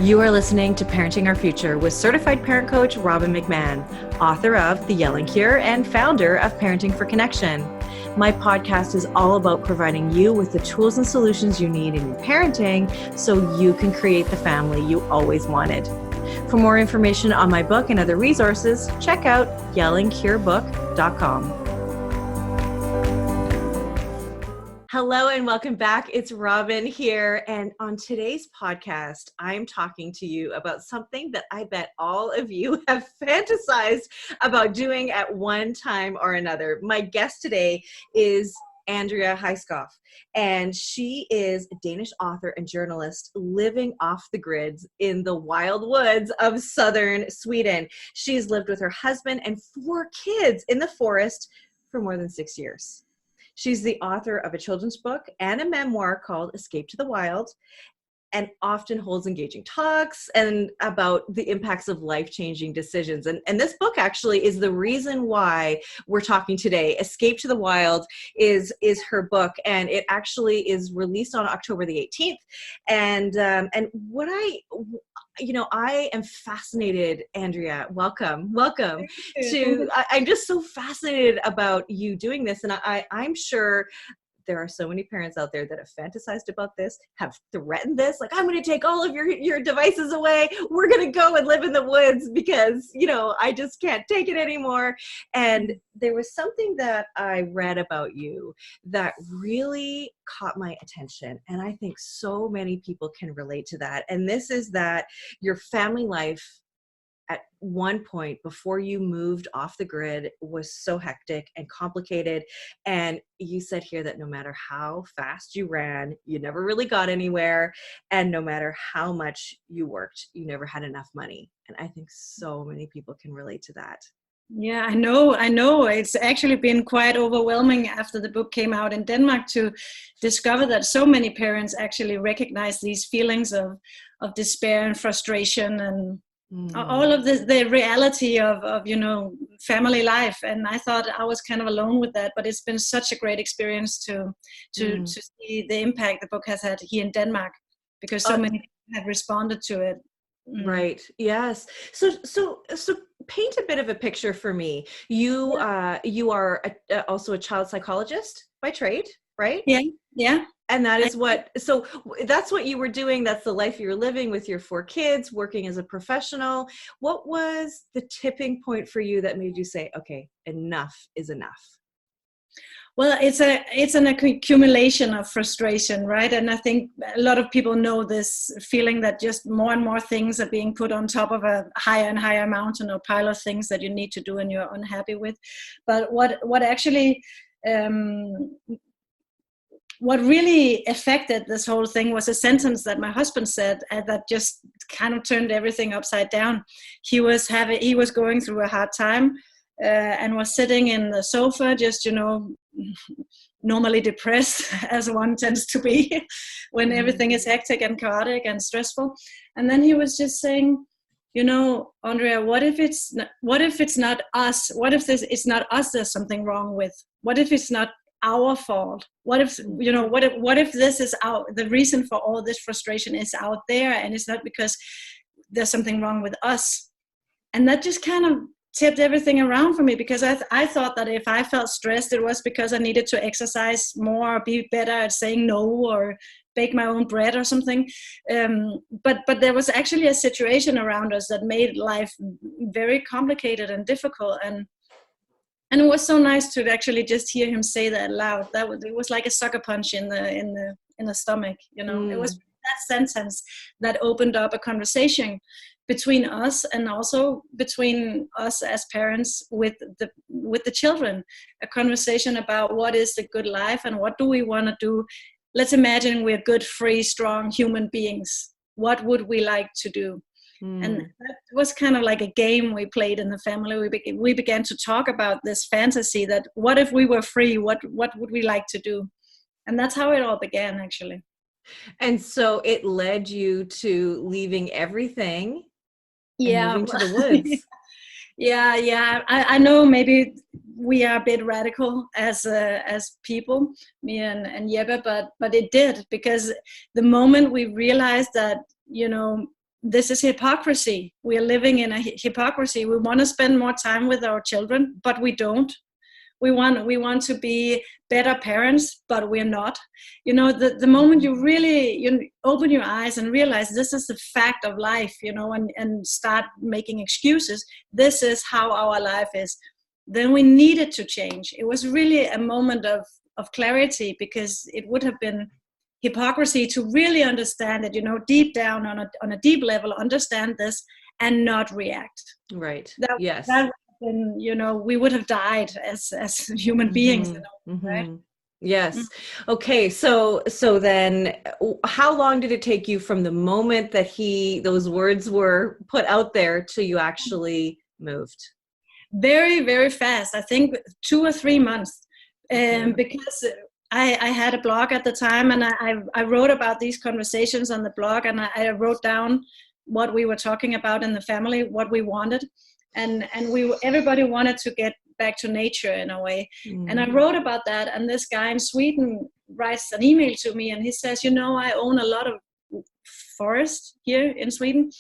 You are listening to Parenting Our Future with certified parent coach Robin McMahon, author of The Yelling Cure and founder of Parenting for Connection. My podcast is all about providing you with the tools and solutions you need in your parenting so you can create the family you always wanted. For more information on my book and other resources, check out yellingcurebook.com. Hello and welcome back. It's Robin here. And on today's podcast, I'm talking to you about something that I bet all of you have fantasized about doing at one time or another. My guest today is Andrea Hejlskov, and she is a Danish author and journalist living off the grid in the wild woods of southern Sweden. She's lived with her husband and 4 kids in the forest for more than 6 years. She's the author of a children's book and a memoir called Escape to the Wild, and often holds engaging talks and about the impacts of life-changing decisions. And this book actually is the reason why we're talking today. Escape to the Wild is her book, and it actually is released on October the 18th. And what I am fascinated, Andrea, welcome to, I'm just so fascinated about you doing this. And I'm sure there are so many parents out there that have fantasized about this, have threatened this, like, I'm going to take all of your devices away. We're going to go and live in the woods because, I just can't take it anymore. And there was something that I read about you that really caught my attention. And I think so many people can relate to that. And this is that your family life at one point before you moved off the grid was so hectic and complicated. And you said here that no matter how fast you ran, you never really got anywhere. And no matter how much you worked, you never had enough money. And I think so many people can relate to that. Yeah, I know. It's actually been quite overwhelming after the book came out in Denmark to discover that so many parents actually recognize these feelings of despair and frustration and all of the reality of family life. And I thought I was kind of alone with that, but it's been such a great experience to see the impact the book has had here in Denmark, because so many people have responded to it. Right. Yes. So paint a bit of a picture for me. You are also a child psychologist by trade, right? Yeah. And that is so that's what you were doing. That's the life you were living with your 4 kids, working as a professional. What was the tipping point for you that made you say, okay, enough is enough? Well, it's an accumulation of frustration, right? And I think a lot of people know this feeling that just more and more things are being put on top of a higher and higher mountain or pile of things that you need to do and you're unhappy with. But what actually what really affected this whole thing was a sentence that my husband said that just kind of turned everything upside down. He was going through a hard time and was sitting in the sofa, just normally depressed, as one tends to be when everything is hectic and chaotic and stressful. And then he was just saying, Andrea, what if it's not us? What if it's not us there's something wrong with? What if it's not our fault? What if this is the reason for all this frustration is out there, and it's not because there's something wrong with us? And that just kind of tipped everything around for me, because I thought that if I felt stressed, it was because I needed to exercise more, or be better at saying no, or bake my own bread or something. But there was actually a situation around us that made life very complicated and difficult. And it was so nice to actually just hear him say that loud. It was like a sucker punch in the stomach. It was that sentence that opened up a conversation between us, and also between us as parents with the children. A conversation about what is the good life and what do we want to do. Let's imagine we're good, free, strong human beings. What would we like to do? And that was kind of like a game we played in the family. We began to talk about this fantasy that what if we were free? What would we like to do? And that's how it all began, actually. And so it led you to leaving everything and moving to the woods. Yeah. I know maybe we are a bit radical as people, me and Jeppe, but it did, because the moment we realized that this is hypocrisy. We are living in a hypocrisy. We want to spend more time with our children, but we don't. We want to be better parents, but we're not. The moment you really open your eyes and realize this is the fact of life, and start making excuses, this is how our life is, then we needed to change. It was really a moment of clarity, because it would have been hypocrisy to really understand it, deep down on a deep level, understand this and not react. Right. That Yes. then we would have died as human beings, right? Yes. Okay. So then how long did it take you from the moment that those words were put out there till you actually moved? Very, very fast. I think 2 or 3 months. Because I had a blog at the time, and I wrote about these conversations on the blog, and I wrote down what we were talking about in the family, what we wanted. And everybody wanted to get back to nature in a way. And I wrote about that, and this guy in Sweden writes an email to me, and he says, I own a lot of forest here in Sweden.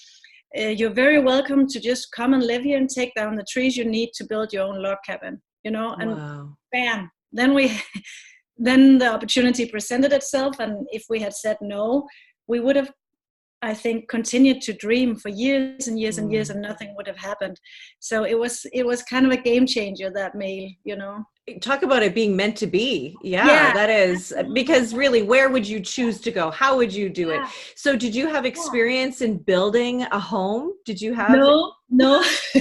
You're very welcome to just come and live here and take down the trees you need to build your own log cabin, and wow. Bam, then the opportunity presented itself. And if we had said no, we would have, I think, continued to dream for years and years and years, and nothing would have happened. So it was kind of a game changer, that mail, Talk about it being meant to be. Yeah, that is, because really, where would you choose to go? How would you do it? So did you have experience in building a home? Did you have? No.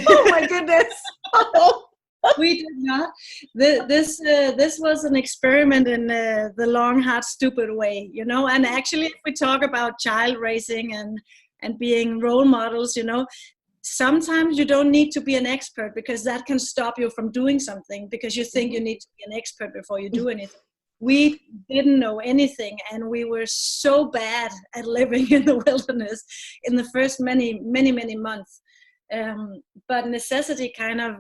Oh my goodness. We did not. This was an experiment in the long, hard, stupid way, And actually, if we talk about child raising and being role models, sometimes you don't need to be an expert, because that can stop you from doing something, because you think you need to be an expert before you do anything. We didn't know anything, and we were so bad at living in the wilderness in the first many, many, many months. But necessity kind of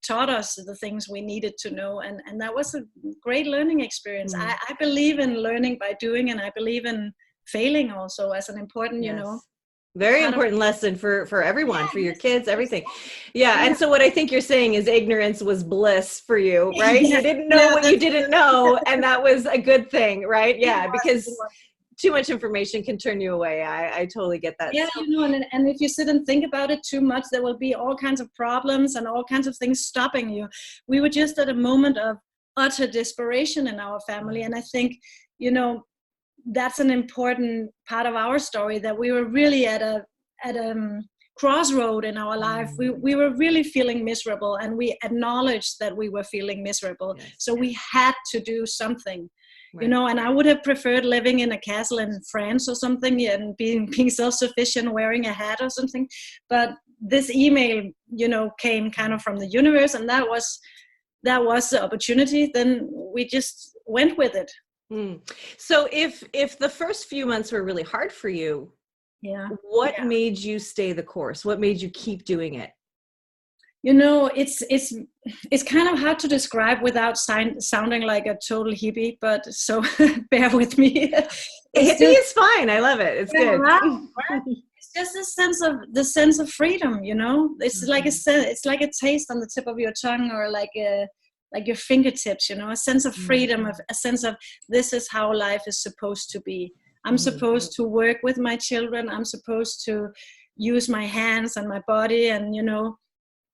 taught us the things we needed to know, and that was a great learning experience. I believe in learning by doing, and I believe in failing also as an important, very important lesson for everyone, for your kids, everything. And so what I think you're saying is ignorance was bliss for you, right? You didn't know what you didn't know, and that was a good thing, right? Because too much information can turn you away. I totally get that. And if you sit and think about it too much, there will be all kinds of problems and all kinds of things stopping you. We were just at a moment of utter desperation in our family, and I think, that's an important part of our story, that we were really at a crossroad in our life. We were really feeling miserable, and we acknowledged that we were feeling miserable. So we had to do something. And I would have preferred living in a castle in France or something, and being self-sufficient, wearing a hat or something. But this email, came kind of from the universe, and that was the opportunity. Then we just went with it. So if the first few months were really hard for you, what made you stay the course? What made you keep doing it? It's kind of hard to describe without sounding like a total hippie, but so bear with me. Hippie is fine. I love it. It's good. Right. It's just the sense of freedom, It's like it's like a taste on the tip of your tongue, or like your fingertips, a sense of freedom, a sense of this is how life is supposed to be. I'm supposed to work with my children. I'm supposed to use my hands and my body, and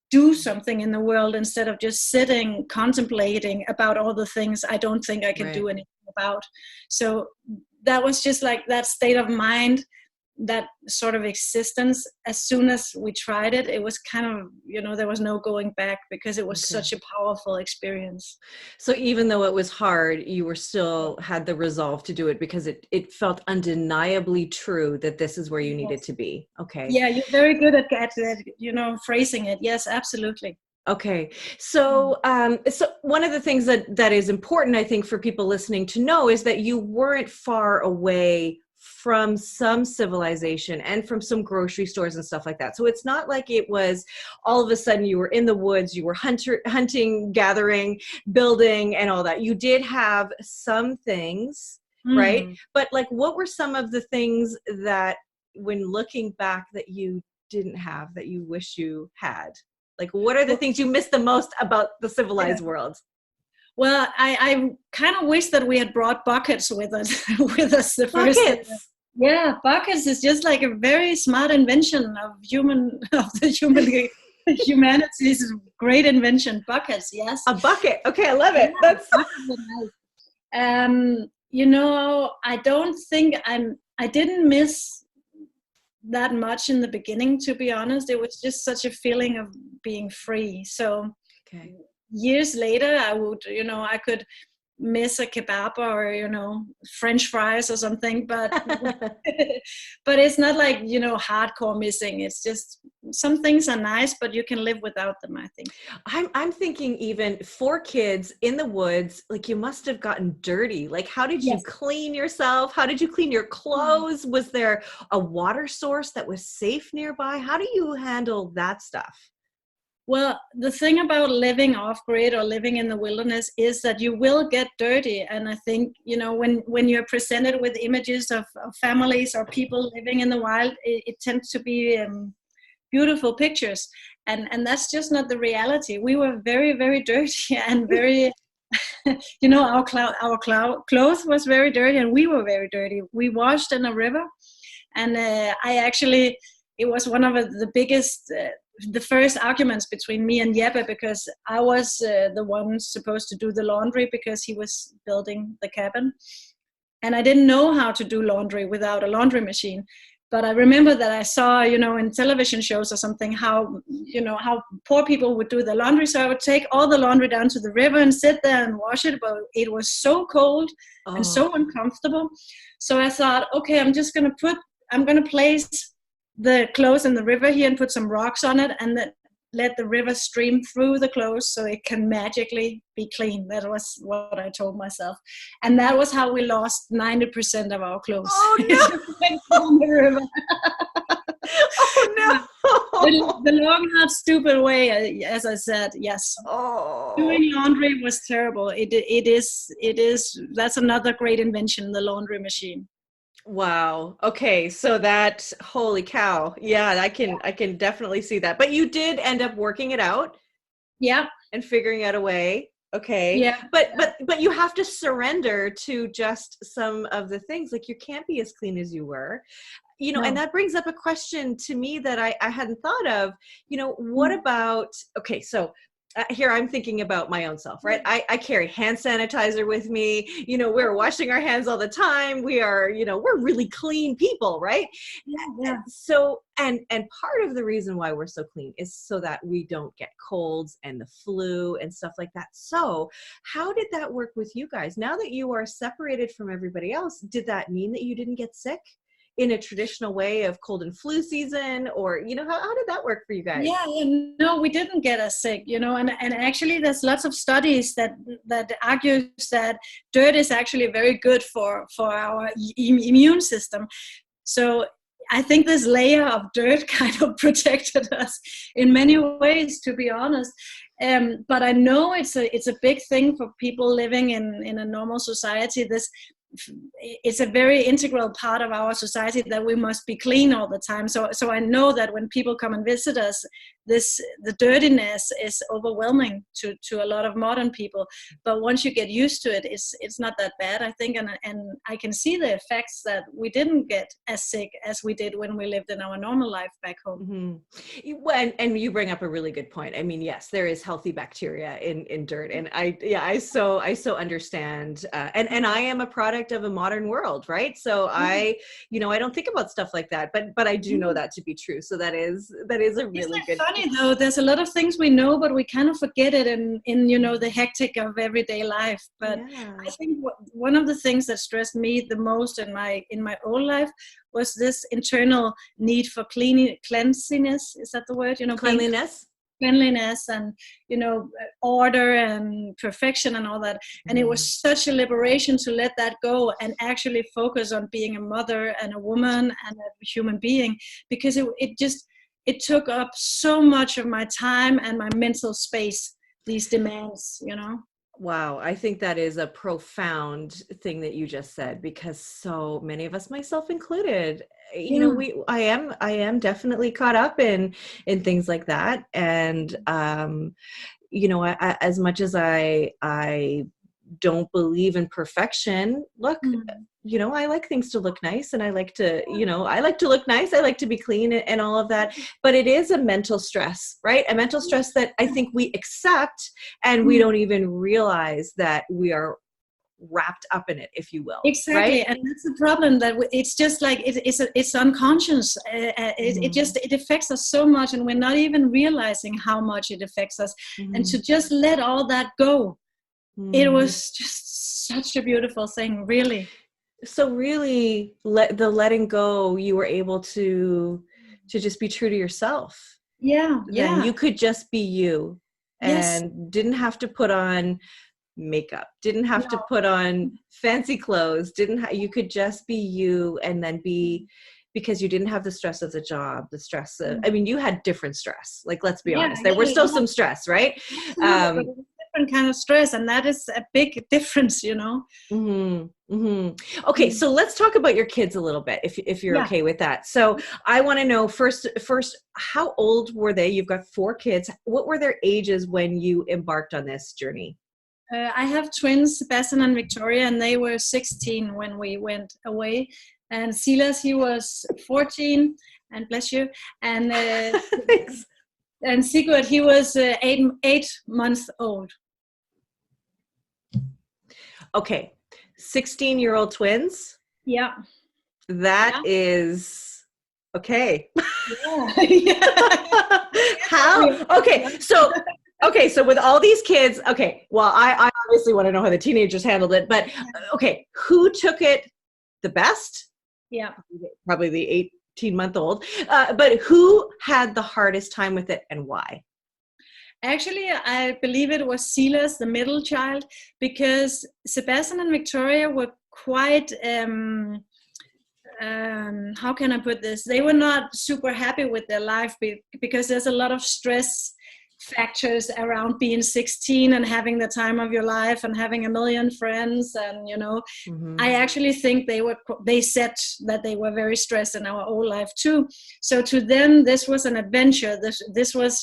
do something in the world, instead of just sitting contemplating about all the things I don't think I can do anything about. So that was just like that state of mind, that sort of existence. As soon as we tried it, it was kind of, there was no going back, because it was such a powerful experience. So even though it was hard, you were still had the resolve to do it, because it felt undeniably true that this is where you needed to be. Okay. Yeah, you're very good at phrasing it. Yes, absolutely. Okay. So, so one of the things that is important, I think, for people listening to know, is that you weren't far away from some civilization and from some grocery stores and stuff like that. So it's not like it was all of a sudden you were in the woods, you were hunting, gathering, building, and all that. You did have some things, right? But like, what were some of the things that when looking back that you didn't have, that you wish you had? Like, what are the things you miss the most about the civilized world? Well, I kind of wish that we had brought buckets with us with us the first day. Buckets. Yeah, buckets is just like a very smart invention of humanity's great invention. Buckets, yes. A bucket. Okay, I love it. Yeah, That's buckets are nice. You know, I don't think I didn't miss that much in the beginning, to be honest. It was just such a feeling of being free. So okay. years later, I would, I could miss a kebab or French fries or something, but but it's not like hardcore missing. It's just some things are nice, but you can live without them, I think. I'm thinking, even 4 kids in the woods, like, you must have gotten dirty. Like, how did you clean yourself? How did you clean your clothes? Was there a water source that was safe nearby? How do you handle that stuff? Well, the thing about living off-grid or living in the wilderness is that you will get dirty. And I think, when you're presented with images of families or people living in the wild, it tends to be beautiful pictures. And that's just not the reality. We were very, very dirty and very, our clothes was very dirty and we were very dirty. We washed in a river. And it was one of the biggest... the first arguments between me and Jeppe, because I was the one supposed to do the laundry because he was building the cabin. And I didn't know how to do laundry without a laundry machine. But I remember that I saw, in television shows or something, how poor people would do the laundry. So I would take all the laundry down to the river and sit there and wash it. But it was so cold and so uncomfortable. So I thought, okay, I'm going to place the clothes in the river here and put some rocks on it and then let the river stream through the clothes so it can magically be clean. That was what I told myself. And that was how we lost 90% of our clothes. Oh, no! The river. Oh, no! The long, hard, stupid way, as I said, yes. Oh. Doing laundry was terrible. It is. That's another great invention, the laundry machine. Wow. Okay. So that, holy cow. Yeah, I can definitely see that. But you did end up working it out. Yeah. And figuring out a way. Okay. Yeah. But you have to surrender to just some of the things. Like, you can't be as clean as you were. No. And that brings up a question to me that I hadn't thought of. What about, okay, so here I'm thinking about my own self, right? I carry hand sanitizer with me. We're washing our hands all the time. We are, we're really clean people, right? Yeah. So, and part of the reason why we're so clean is so that we don't get colds and the flu and stuff like that. So how did that work with you guys? Now that you are separated from everybody else, did that mean that you didn't get sick in a traditional way of cold and flu season? Or, how did that work for you guys? Yeah, no, we didn't get us sick, and actually there's lots of studies that argues that dirt is actually very good for our immune system. So I think this layer of dirt kind of protected us in many ways, to be honest. But I know it's a big thing for people living in a normal society. It's a very integral part of our society that we must be clean all the time. So I know that when people come and visit us, the dirtiness is overwhelming to a lot of modern people. But once you get used to it, it's not that bad, I think. And I can see the effects that we didn't get as sick as we did when we lived in our normal life back home. Mm-hmm. And you bring up a really good point. I mean, yes, there is healthy bacteria in dirt, and I so understand. And I am a product of a modern world, right? So I don't think about stuff like that, but I do know that to be true. So that is a really good. Funny though, there's a lot of things we know, but we kind of forget it in the hectic of everyday life. But yeah. I think one of the things that stressed me the most in my old life was this internal need for cleanliness. Is that the word? Cleanliness and order and perfection and all that. And it was such a liberation to let that go and actually focus on being a mother and a woman and a human being, because it took up so much of my time and my mental space, these demands. Wow, I think that is a profound thing that you just said, because so many of us, myself included, Yeah. I am definitely caught up in things like that. And as much as I don't believe in perfection, look, Mm. I like things to look nice, and I like to look nice. I like to be clean and all of that. But it is a mental stress, right? A mental stress that I think we accept, and we Mm. don't even realize that we are wrapped up in it, if you will, Exactly, right? and that's the problem. That it's just like it's unconscious. Mhm. It affects us so much, and we're not even realizing how much it affects us. And to Mhm. just let all that go, it Mhm. was just such a beautiful thing, really. So really, letting go, you were able to just be true to yourself. Yeah, Then yeah, you could just be you, yes, and didn't have to put on makeup, didn't have to no, put on fancy clothes, you could just be you, and then be, because you didn't have the stress of the job, the stress of, I mean, you had different stress, like, let's be yeah, honest, there were yeah, still yeah, some stress, right? absolutely. But um it's a different kind of stress, and that is a big difference, you know. mhm, mhm. Okay, Mm. so let's talk about your kids a little bit, if you're Yeah. okay with that. So I want to know first, how old were they? You've got 4 kids. What were their ages when you embarked on this journey? I have twins, Sebastian and Victoria, and they were 16 when we went away. And Silas, he was 14, and bless you. And and Sigurd, he was 8 months old. Okay, 16-year-old twins. Yeah, That yeah, is okay. yeah, yeah. How? Okay, so with all these kids, okay, well, I obviously want to know how the teenagers handled it, but okay, who took it the best? Yeah. Probably the 18-month-old, but who had the hardest time with it, and why? Actually, I believe it was Silas, the middle child, because Sebastian and Victoria were quite how can I put this? They were not super happy with their life because there's a lot of stress factors around being 16 and having the time of your life and having a million friends. And I Mhm. actually think they said that they were very stressed in our old life too. So to them, this was an adventure. This was,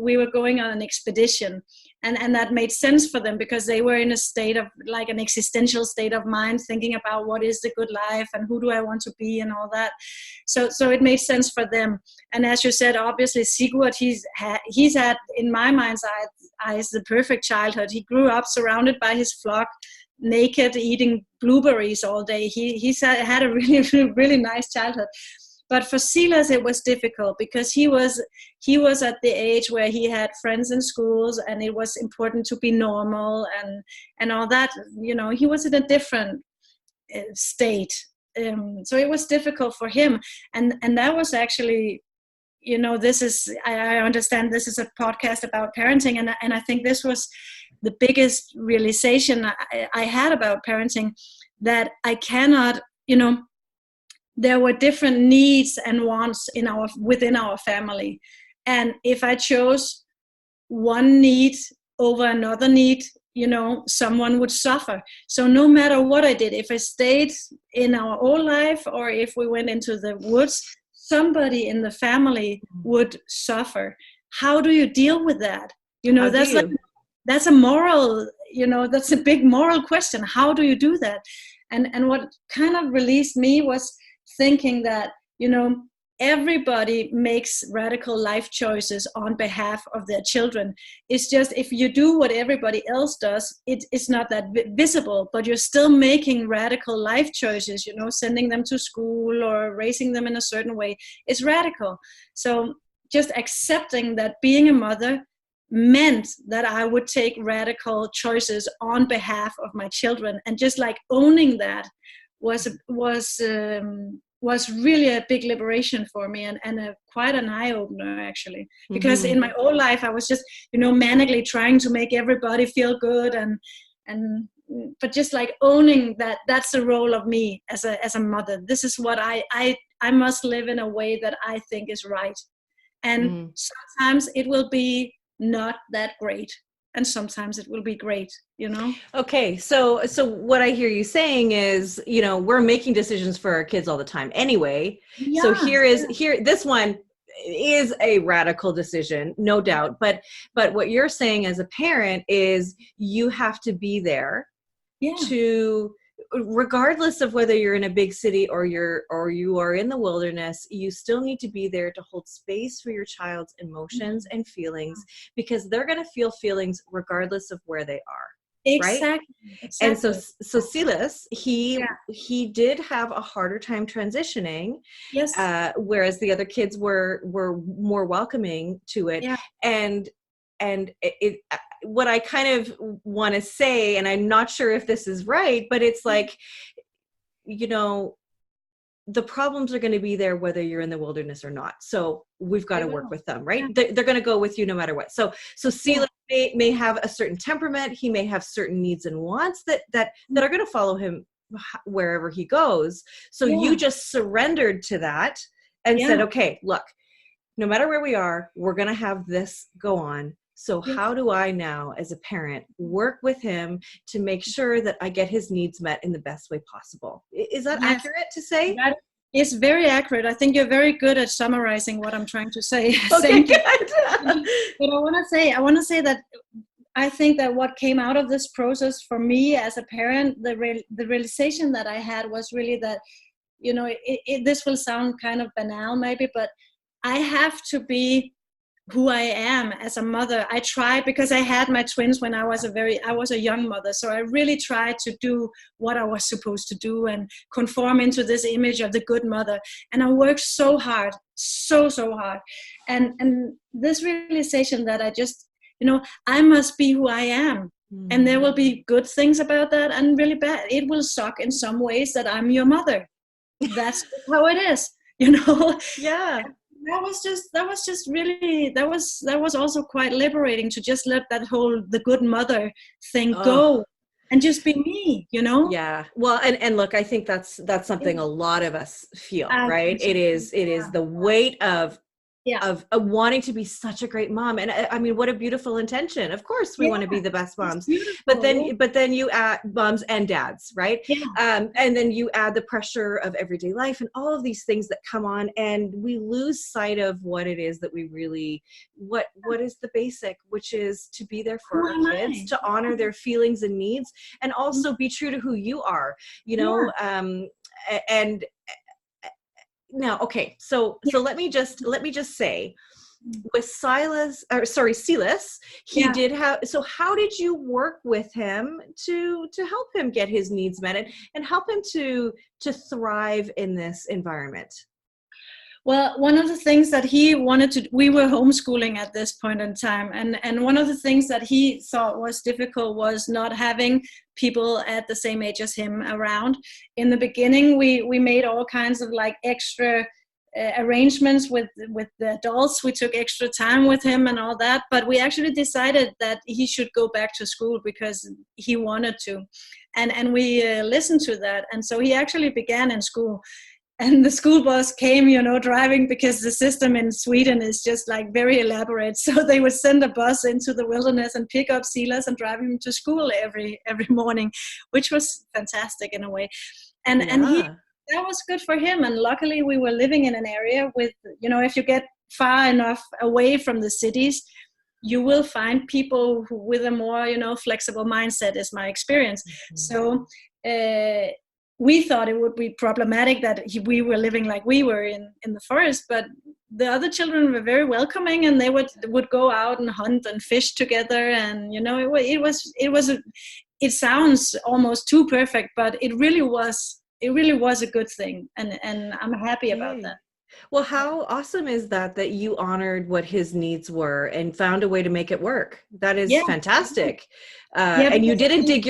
we were going on an expedition, and that made sense for them because they were in a state of, like, an existential state of mind, thinking about what is the good life and who do I want to be and all that. So it made sense for them. And as you said, obviously Sigurd, he's had, in my mind's eyes, the perfect childhood. He grew up surrounded by his flock, naked, eating blueberries all day. He's had a really really nice childhood. But for Silas, it was difficult because he was at the age where he had friends in schools, and it was important to be normal and all that. He was in a different state. So it was difficult for him, and that was actually, this is, I understand this is a podcast about parenting, and I think this was the biggest realization I had about parenting, that I cannot, there were different needs and wants within our family, and if I chose one need over another need, someone would suffer. So no matter what I did, if I stayed in our old life or if we went into the woods, somebody in the family would suffer. How do you deal with that? How do That's like, you? that's a moral, that's a big moral question. How do you do that? And what kind of released me was thinking that, everybody makes radical life choices on behalf of their children. It's just, if you do what everybody else does, it's not that visible, but you're still making radical life choices, sending them to school or raising them in a certain way. It's radical. So just accepting that being a mother meant that I would take radical choices on behalf of my children, and just like owning that was really a big liberation for me, and quite an eye-opener, actually, because in Mhm. my old life I was just, manically trying to make everybody feel good, and but just like owning that that's the role of me as a mother. This is what I must live in a way that I think is right, and Mhm. sometimes it will be not that great. and sometimes it will be great, you know? Okay. So what I hear you saying is, we're making decisions for our kids all the time anyway. So Yeah. this one is a radical decision, no doubt. But what you're saying as a parent is you have to be there Yeah. to, regardless of whether you're in a big city or you are in the wilderness, you still need to be there to hold space for your child's emotions and feelings, because they're going to feel feelings regardless of where they are. Right? And so Silas, he did have a harder time transitioning, yes, whereas the other kids were more welcoming to it. Yeah. And what I kind of want to say, and I'm not sure if this is right, but it's like, the problems are going to be there whether you're in the wilderness or not. So we've got to work with them, right? Yeah. They're going to go with you no matter what. So Silas may have a certain temperament. He may have certain needs and wants that are going to follow him wherever he goes. So you just surrendered to that and said, okay, look, no matter where we are, we're going to have this go on. So how do I now, as a parent, work with him to make sure that I get his needs met in the best way possible? Is that accurate to say? That is very accurate. I think you're very good at summarizing what I'm trying to say. Okay, good. But I want to say that I think that what came out of this process for me as a parent, the realization that I had was really that, this will sound kind of banal maybe, but I have to be who I am as a mother. I tried, because I had my twins when I was a young mother. So I really tried to do what I was supposed to do and conform into this image of the good mother. And I worked so hard, so hard. And this realization that I just, I must be who I am. And there will be good things about that and really bad. It will suck in some ways that I'm your mother. That's how it is, Yeah. That was also quite liberating to just let that whole the good mother thing go and just be me, Yeah. Well, and look, I think that's something a lot of us feel, right? It is the weight of wanting to be such a great mom. And I mean, what a beautiful intention. Of course we want to be the best moms, but then you add moms and dads, right? And then you add the pressure of everyday life and all of these things that come on, and we lose sight of what it is that we really, what is the basic, which is to be there for our kids, to honor their feelings and needs, and also be true to who you are, and now, okay, so let me just say, with Silas, he did have. So, how did you work with him to help him get his needs met and help him to thrive in this environment? Well, one of the things that he wanted to, we were homeschooling at this point in time. And one of the things that he thought was difficult was not having people at the same age as him around. In the beginning, we made all kinds of like extra arrangements with the adults. We took extra time with him and all that, but we actually decided that he should go back to school because he wanted to. And we listened to that. And so he actually began in school. And the school bus came, driving, because the system in Sweden is just like very elaborate. So they would send a bus into the wilderness and pick up Silas and drive him to school every morning, which was fantastic in a way. And that was good for him. And luckily we were living in an area with, if you get far enough away from the cities, you will find people with a more, flexible mindset, is my experience. So, we thought it would be problematic that we were living like we were in the forest, but the other children were very welcoming, and they would go out and hunt and fish together. And it sounds almost too perfect, but it really was a good thing, and I'm happy about that. Well, how awesome is that you honored what his needs were and found a way to make it work? That is fantastic. And you didn't dig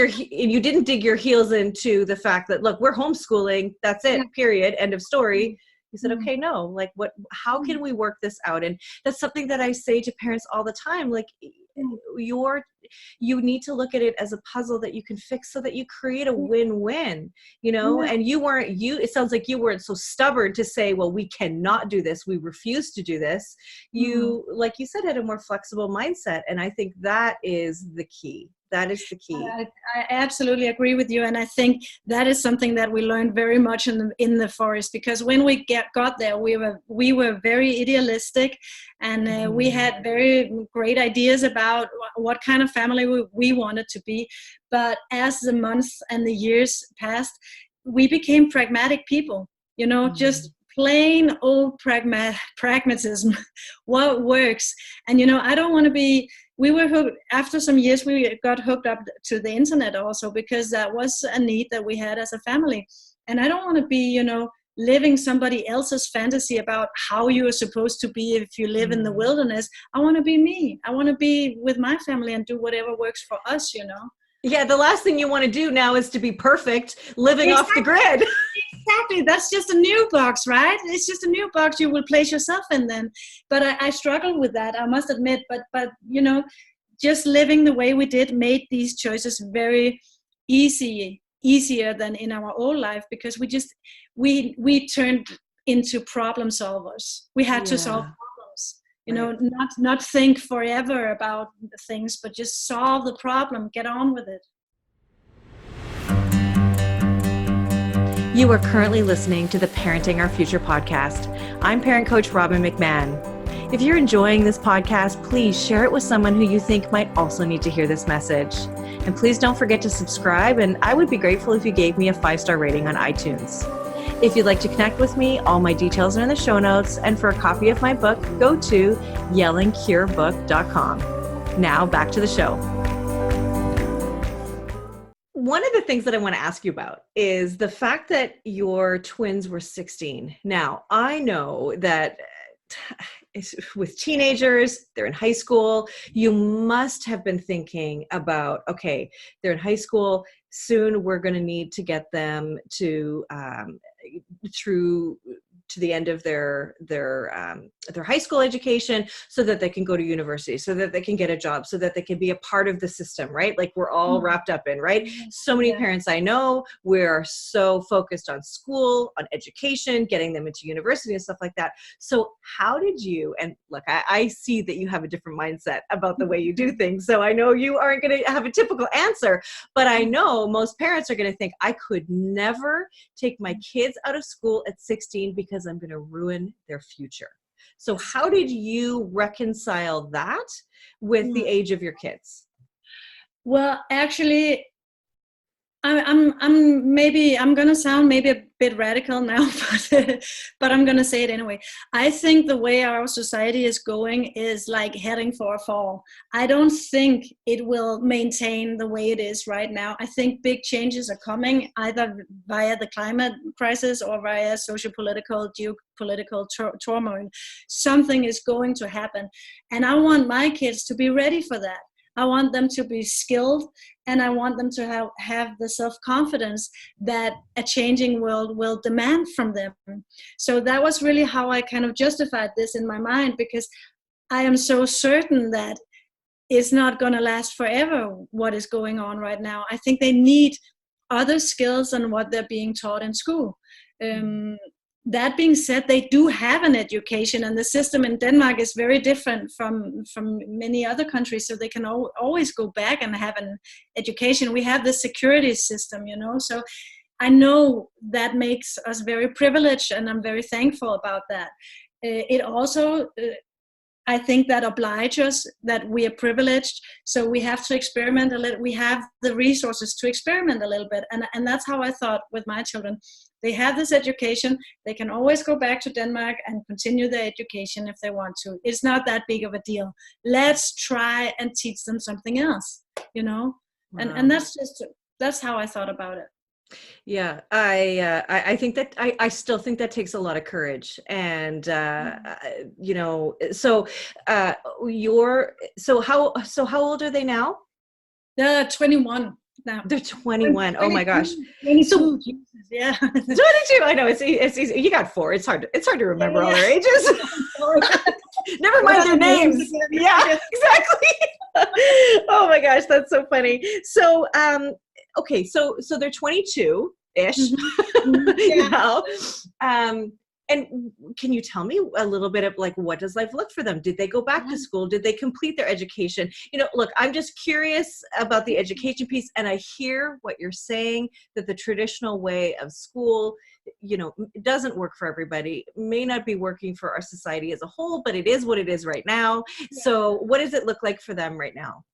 your heels into the fact that, look, we're homeschooling. That's it. Period. End of story. You said, okay, no, like how can we work this out? And that's something that I say to parents all the time. Like, you need to look at it as a puzzle that you can fix so that you create a win-win, you know. And it sounds like you weren't so stubborn to say, well, we cannot do this, we refuse to do this. You, like you said, had a more flexible mindset, and I think that is the key. That is the key. I absolutely agree with you, and I think that is something that we learned very much in the forest, because when we got there, we were very idealistic, and we had very great ideas about what kind of family we wanted to be. But as the months and the years passed, we became pragmatic people. You know, just plain old pragmatism. What works? And you know, I don't want to be. We were hooked, after some years, we got hooked up to the internet also, because that was a need that we had as a family. And I don't want to be, you know, living somebody else's fantasy about how you are supposed to be if you live in the wilderness. I want to be me. I want to be with my family and do whatever works for us, you know. Yeah, the last thing you want to do now is to be perfect, living off the grid. Exactly. That's just a new box, right? It's just a new box you will place yourself in then. But I struggled with that, I must admit. But you know, just living the way we did made these choices very easier than in our old life, because we turned into problem solvers. We had to solve problems. You know, not think forever about things, but just solve the problem, get on with it. You are currently listening to the Parenting Our Future podcast. I'm parent coach Robin McMahon. If you're enjoying this podcast, please share it with someone who you think might also need to hear this message. And please don't forget to subscribe, and I would be grateful if you gave me a 5-star rating on iTunes. If you'd like to connect with me, all my details are in the show notes, and for a copy of my book, go to yellingcurebook.com. Now back to the show. One of the things that I want to ask you about is the fact that your twins were 16. Now, I know that with teenagers, they're in high school, you must have been thinking about, okay, they're in high school, soon we're going to need to get them to through to the end of their high school education, so that they can go to university, so that they can get a job, so that they can be a part of the system, right? Like we're all wrapped up in, right? So many parents I know, we're so focused on school, on education, getting them into university and stuff like that. So how did you, and look, I see that you have a different mindset about the way you do things. So I know you aren't going to have a typical answer, but I know most parents are going to think, I could never take my kids out of school at 16 because I'm going to ruin their future. So how did you reconcile that with the age of your kids? Well, actually, I'm going to sound maybe a bit radical now, but I'm going to say it anyway. I think the way our society is going is like heading for a fall. I don't think it will maintain the way it is right now. I think big changes are coming, either via the climate crisis or via socio-political, geopolitical turmoil. Something is going to happen. And I want my kids to be ready for that. I want them to be skilled, and I want them to have the self-confidence that a changing world will demand from them. So that was really how I kind of justified this in my mind, because I am so certain that it's not going to last forever, what is going on right now. I think they need other skills than what they're being taught in school. That being said, they do have an education, and the system in Denmark is very different from many other countries, so they can always go back and have an education. We have the security system, you know, so I know that makes us very privileged, and I'm very thankful about that. It also, I think, that obliges us that we are privileged, so we have to experiment a little. We have the resources to experiment a little bit, and that's how I thought with my children. They have this education. They can always go back to Denmark and continue their education if they want to. It's not that big of a deal. Let's try and teach them something else, you know? Wow. And that's how I thought about it. Yeah, I think that I still think that takes a lot of courage, and you know. So how old are they now? They're 21 now. They're 21. Oh my gosh. 22. Jesus, yeah. 22. I know it's easy. You got 4. It's hard to remember all their ages. Never mind their names. Yeah, exactly. Oh my gosh, that's so funny. So, okay, so they're 22-ish, Yeah. now. And can you tell me a little bit of like, what does life look for them? Did they go back to school? Did they complete their education? Look, I'm just curious about the education piece, and I hear what you're saying, that the traditional way of school, it doesn't work for everybody, may not be working for our society as a whole, but it is what it is right now. So what does it look like for them right now?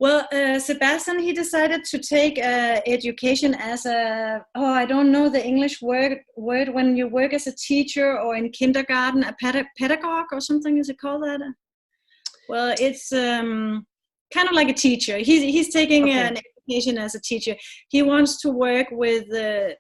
Well, Sebastian, he decided to take education as I don't know the English word when you work as a teacher or in kindergarten, a pedagogue or something, is it called that? Well, it's kind of like a teacher. He's taking an education as a teacher. He wants to work with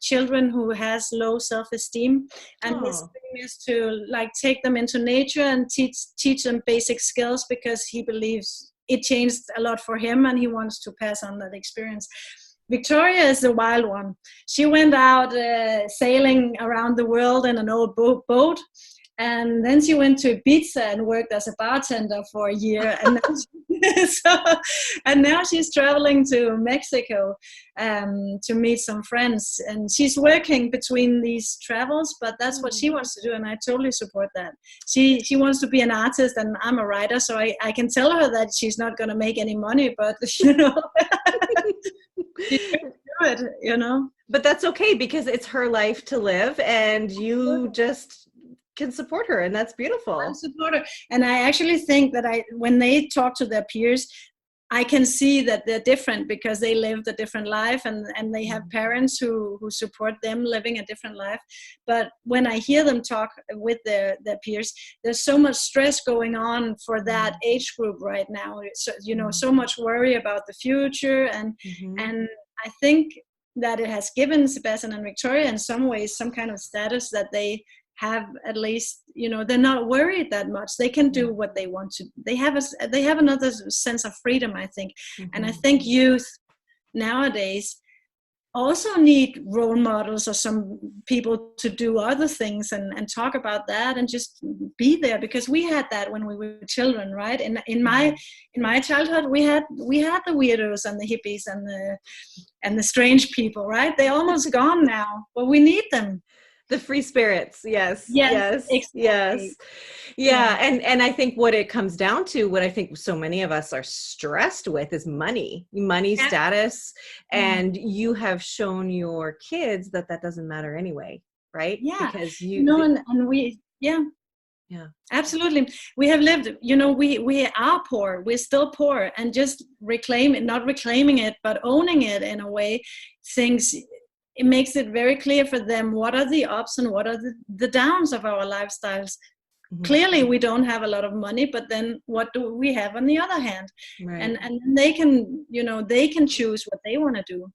children who has low self-esteem, and his thing is to like take them into nature and teach them basic skills, because he believes it changed a lot for him, and he wants to pass on that experience. Victoria is the wild one. She went out sailing around the world in an old boat. And then she went to Ibiza and worked as a bartender for a year. And now she's traveling to Mexico to meet some friends. And she's working between these travels, but that's what she wants to do. And I totally support that. She wants to be an artist, and I'm a writer. So I can tell her that she's not going to make any money, but, she's going to do it, But that's okay, because it's her life to live, and you just can support her, and that's beautiful. I support her. And I actually think that when they talk to their peers, I can see that they're different, because they lived a different life, and they have parents who support them living a different life. But when I hear them talk with their peers, there's so much stress going on for that age group right now. So, so much worry about the future, and I think that it has given Sebastian and Victoria in some ways some kind of status that they have, at least, they're not worried that much. They can do what they want to. They have another sense of freedom, I think. And I think youth nowadays also need role models or some people to do other things and talk about that and just be there, because we had that when we were children, right? In my childhood, we had the weirdos and the hippies and the strange people, right? They're almost gone now, but we need them. The free spirits. Yes. Exactly. Yeah. And I think what it comes down to, what I think so many of us are stressed with, is money, status. And you have shown your kids that doesn't matter anyway, right? Yeah. Because Absolutely. We have lived, we are poor. We're still poor, and just not reclaiming it, but owning it in a way, it makes it very clear for them what are the ups and what are the downs of our lifestyles. Clearly, we don't have a lot of money, but then what do we have on the other hand? Right. And they can, they can choose what they want to do.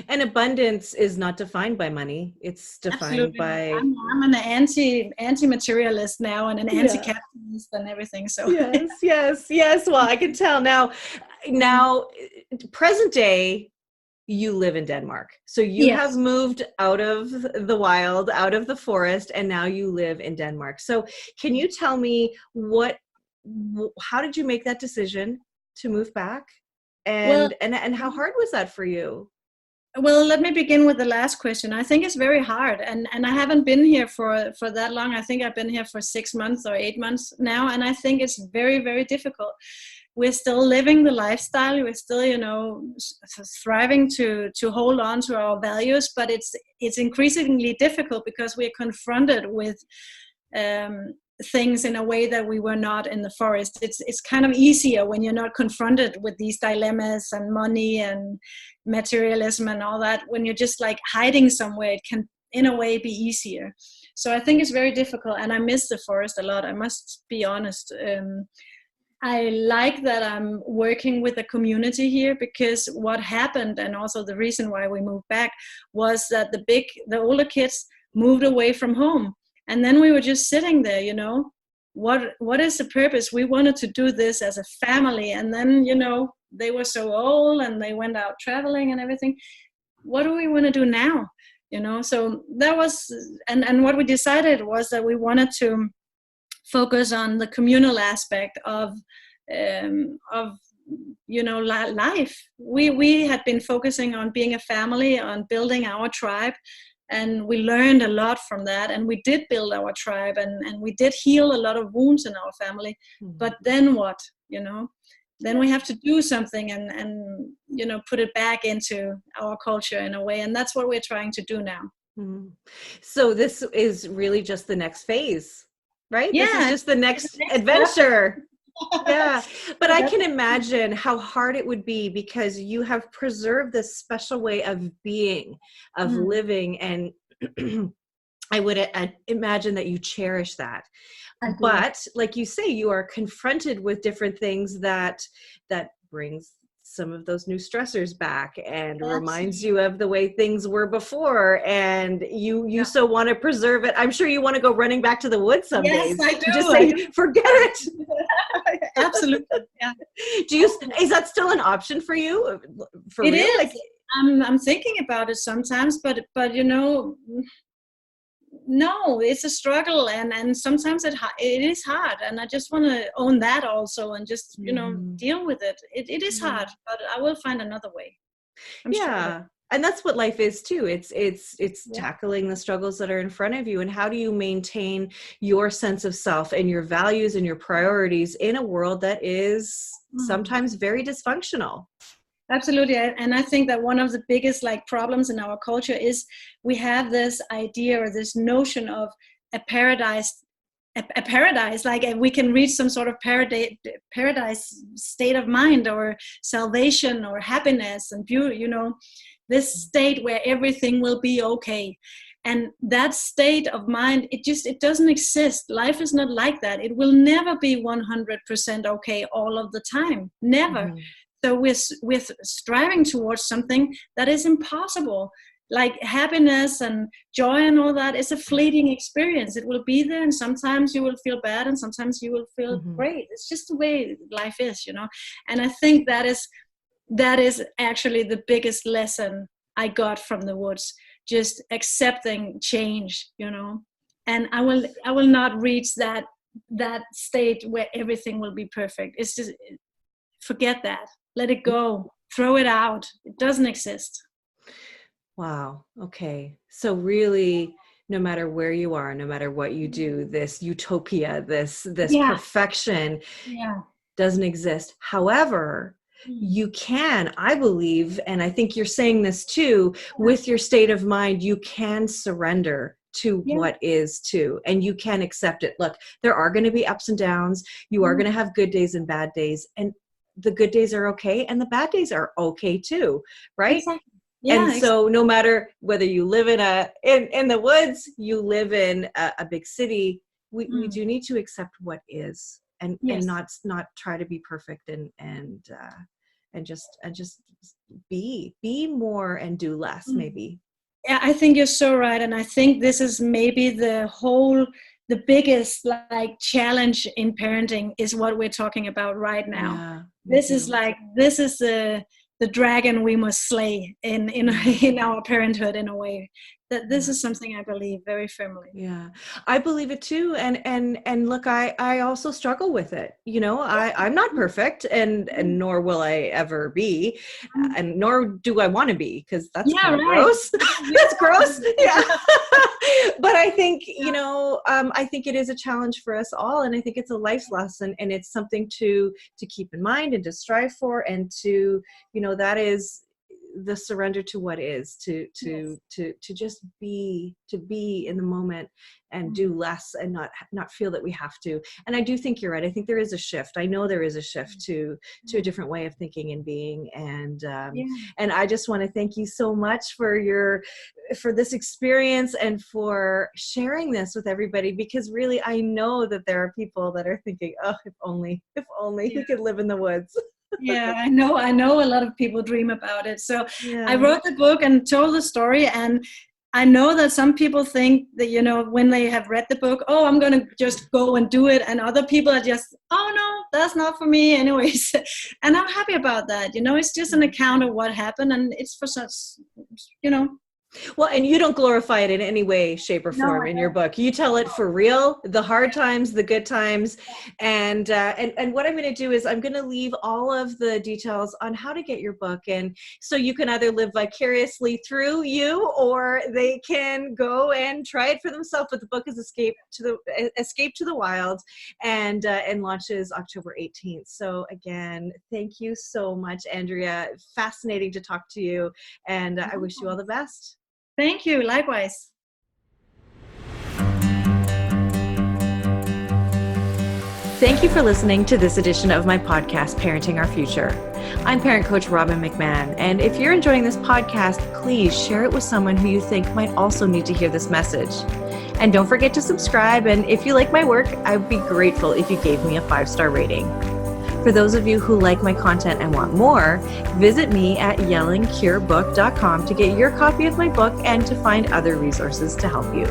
And abundance is not defined by money. It's defined by... I'm an anti-materialist now, and an anti-capitalist and everything. So yes. Well, I can tell now, present day, you live in Denmark. So you have moved out of the wild, out of the forest, and now you live in Denmark. So can you tell me how did you make that decision to move back? And how hard was that for you? Well, let me begin with the last question. I think it's very hard, and I haven't been here for that long. I think I've been here for 6 months or 8 months now, and I think it's very, very difficult. We're still living the lifestyle. We're still, striving to hold on to our values, but it's increasingly difficult because we're confronted with things in a way that we were not in the forest. It's kind of easier when you're not confronted with these dilemmas and money and materialism and all that. When you're just like hiding somewhere, it can in a way be easier. So I think it's very difficult, and I miss the forest a lot. I must be honest. I like that I'm working with the community here, because what happened, and also the reason why we moved back, was that the older kids moved away from home. And then we were just sitting there, what is the purpose? We wanted to do this as a family. And then, they were so old and they went out traveling and everything. What do we want to do now? So that was, and what we decided was that we wanted to focus on the communal aspect of life. We had been focusing on being a family, on building our tribe, and we learned a lot from that, and we did build our tribe, and we did heal a lot of wounds in our family. But then what, then we have to do something and put it back into our culture in a way, and that's what we're trying to do now. So this is really just the next phase, right? Yeah, this is just the next adventure. Yeah, but I can imagine how hard it would be, because you have preserved this special way of being, of living, and I would imagine that you cherish that. But like you say, you are confronted with different things that brings some of those new stressors back and reminds you of the way things were before, and you so want to preserve it. I'm sure you want to go running back to the woods some days. I do. Just say, forget it. Absolutely. Yeah. Is that still an option for you? For it real? is. Like, I'm thinking about it sometimes, but no, it's a struggle, and sometimes it is hard, and I just want to own that also, and just deal with it. It is hard, but I will find another way. I'm sure. And that's what life is too. It's tackling the struggles that are in front of you, and how do you maintain your sense of self and your values and your priorities in a world that is sometimes very dysfunctional. Absolutely. And I think that one of the biggest problems in our culture is we have this idea or this notion of a paradise, like we can reach some sort of paradise state of mind, or salvation, or happiness and beauty, this state where everything will be okay. And that state of mind, it doesn't exist. Life is not like that. It will never be 100% okay all of the time. Never. So we're striving towards something that is impossible. Like happiness and joy and all that is a fleeting experience. It will be there, and sometimes you will feel bad, and sometimes you will feel great. It's just the way life is, And I think that is actually the biggest lesson I got from the woods. Just accepting change, And I will not reach that state where everything will be perfect. It's just, forget that. Let it go. Throw it out. It doesn't exist. Wow. Okay. So really, no matter where you are, no matter what you do, this utopia, this perfection doesn't exist. However, you can, I believe, and I think you're saying this too, with your state of mind, you can surrender to what is too, and you can accept it. Look, there are going to be ups and downs. You are going to have good days and bad days, and the good days are okay, and the bad days are okay too, right? Exactly. Yeah, and so no matter whether you live in the woods, you live in a big city, we do need to accept what is, and not try to be perfect, and just be more and do less, maybe. Yeah, I think you're so right, and I think this is maybe the biggest challenge in parenting is what we're talking about right now. Yeah, this is the dragon we must slay in our parenthood, in a way. That this is something I believe very firmly. Yeah, I believe it too. And look, I also struggle with it. I'm not perfect, and nor will I ever be, and nor do I want to be, because that's kind of gross. That's gross. Yeah. But I think, I think it is a challenge for us all. And I think it's a life lesson, and it's something to keep in mind and to strive for, and to, that is the surrender to what is, to just be in the moment, and do less, and not feel that we have to. And I do think you're right. I think there is a shift. I know there is a shift to a different way of thinking and being. And I just want to thank you so much for this experience, and for sharing this with everybody, because really I know that there are people that are thinking, oh, if only we could live in the woods. Yeah, I know a lot of people dream about it. So I wrote the book and told the story, and I know that some people think that, when they have read the book, oh, I'm going to just go and do it. And other people are just, oh, no, that's not for me anyways. And I'm happy about that. It's just an account of what happened, and it's for such, Well, and you don't glorify it in any way, shape, or form in your book. You tell it for real, the hard times, the good times. And what I'm going to do is I'm going to leave all of the details on how to get your book. And so you can either live vicariously through you, or they can go and try it for themselves. But the book is Escape to the Wild, and launches October 18th. So again, thank you so much, Andrea. Fascinating to talk to you. And I wish you all the best. Thank you. Likewise. Thank you for listening to this edition of my podcast, Parenting Our Future. I'm parent coach Robin McMahon, and if you're enjoying this podcast, please share it with someone who you think might also need to hear this message. And don't forget to subscribe, and if you like my work, I would be grateful if you gave me a 5-star rating. For those of you who like my content and want more, visit me at yellingcurebook.com to get your copy of my book and to find other resources to help you.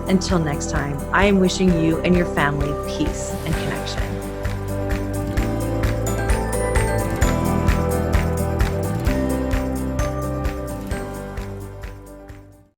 Until next time, I am wishing you and your family peace and